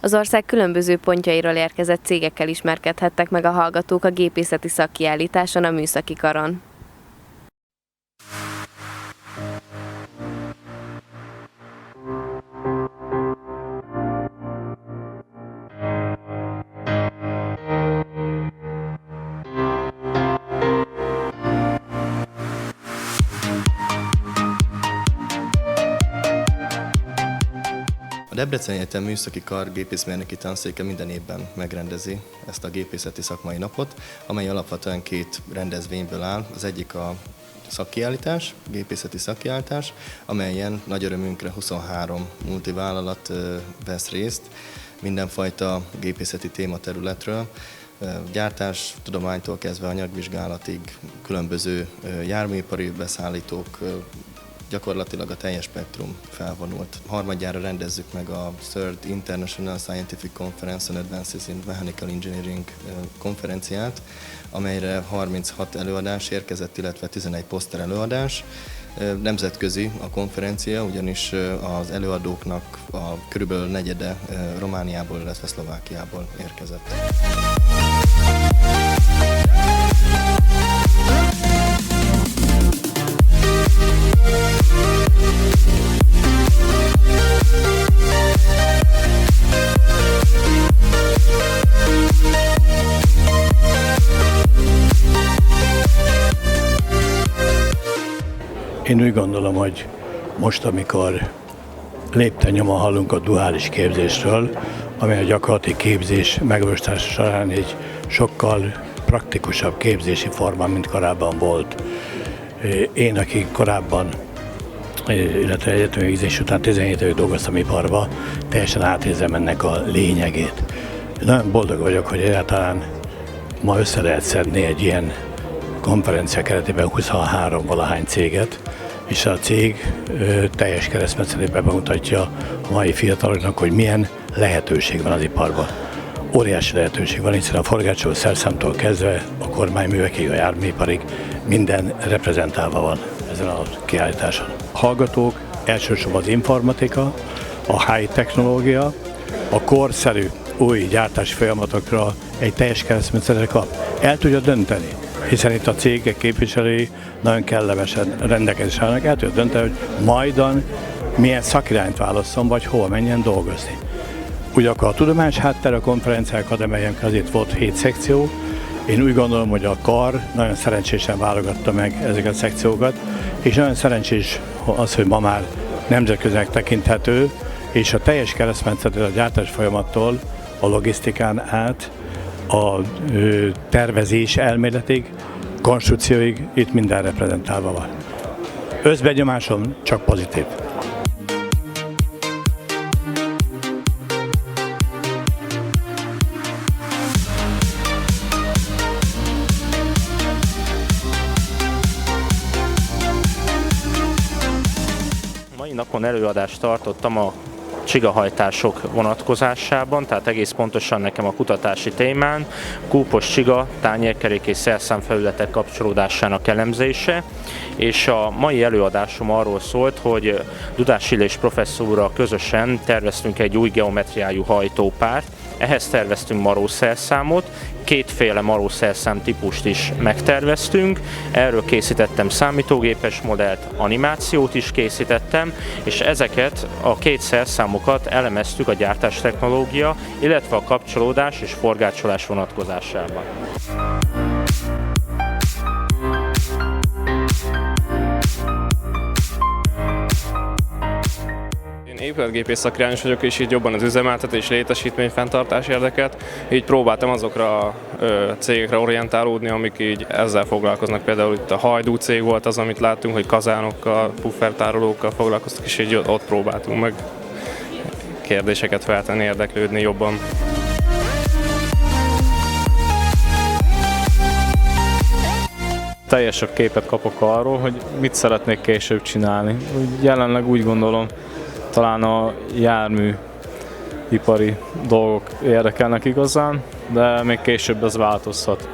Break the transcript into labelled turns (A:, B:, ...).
A: Az ország különböző pontjairól érkezett cégekkel ismerkedhettek meg a hallgatók a gépészeti szakkiállításon a Műszaki Karon.
B: A Debreceni Egyetem Műszaki Kar gépészmérnöki tanszéke minden évben megrendezi ezt a gépészeti szakmai napot, amely alapvetően két rendezvényből áll. Az egyik a szakkiállítás, gépészeti szakkiállítás, amelyen nagy örömünkre 23 multivállalat vesz részt mindenfajta gépészeti tématerületről, gyártás, tudománytól kezdve anyagvizsgálatig, különböző járműipari beszállítók, gyakorlatilag a teljes spektrum felvonult. Harmadjára rendezzük meg a Third International Scientific Conference on Advances in Mechanical Engineering konferenciát, amelyre 36 előadás érkezett, illetve 11 poszter előadás. Nemzetközi a konferencia, ugyanis az előadóknak a körülbelül negyede Romániából, illetve Szlovákiából érkezett.
C: Én úgy gondolom, hogy most, amikor lépten nyomon hallunk a duális képzésről, amely a gyakorlati képzés megvalósítása során egy sokkal praktikusabb képzési forma, mint korábban volt. Én, aki korábban, illetve egyetemi végzés után 17 évig dolgoztam iparba, teljesen átérzem ennek a lényegét. Nagyon boldog vagyok, hogy egyáltalán ma össze lehet szedni egy ilyen konferencia keretében 23 valahány céget, és a cég teljes keresztmetszetében bemutatja a mai fiataloknak, hogy milyen lehetőség van az iparban. Óriási lehetőség van, hiszen a forgácsoló szerszámtól kezdve a kormányművekig, a járműiparig minden reprezentálva van ezen a kiállításon. A hallgatók elsősorban az informatika, a high technológia, a korszerű új gyártási folyamatokra egy teljes keresztmetszetet kap. El tudja dönteni, hiszen itt a cégek képviselői nagyon kellemesen rendelkezésre állnak, el tudja dönteni, hogy majdan milyen szakirányt válasszon, vagy hol menjen dolgozni. Ugyanakkor a tudományos háttér a konferenciákat emeljem, azért volt 7 szekció. Én úgy gondolom, hogy a kar nagyon szerencsésen válogatta meg ezeket a szekciókat, és nagyon szerencsés az, hogy ma már nemzetközinek tekinthető, és a teljes keresztmetszetet a gyártás folyamattól a logisztikán át, a tervezés elméletig, konstrukcióig itt minden reprezentálva van. Összbenyomásom csak pozitív.
D: Mai napon előadást tartottam a csigahajtások vonatkozásában, tehát egész pontosan nekem a kutatási témán kúpos csiga, tányérkerék és szerszámfelületek kapcsolódásának elemzése, és a mai előadásom arról szólt, hogy Dudás Illés professzorral közösen terveztünk egy új geometriájú hajtópárt, ehhez terveztünk marószerszámot, kétféle marószerszám típust is megterveztünk, erről készítettem számítógépes modellt, animációt is készítettem, és ezeket a két szerszámokat elemeztük a gyártástechnológia, illetve a kapcsolódás és forgácsolás vonatkozásában.
E: Épületgépész szakirányos vagyok, és így jobban az üzemeltetés, létesítményfenntartás érdekelt. Így próbáltam azokra a cégekre orientálódni, amik így ezzel foglalkoznak. Például itt a Hajdú cég volt az, amit láttunk, hogy kazánokkal, puffertárolókkal foglalkoztak, és így ott próbáltunk meg kérdéseket feltenni, érdeklődni jobban.
F: Teljesebb képet kapok arról, hogy mit szeretnék később csinálni. Jelenleg úgy gondolom, talán a járműipari dolgok érdekelnek igazán, de még később ez változhat.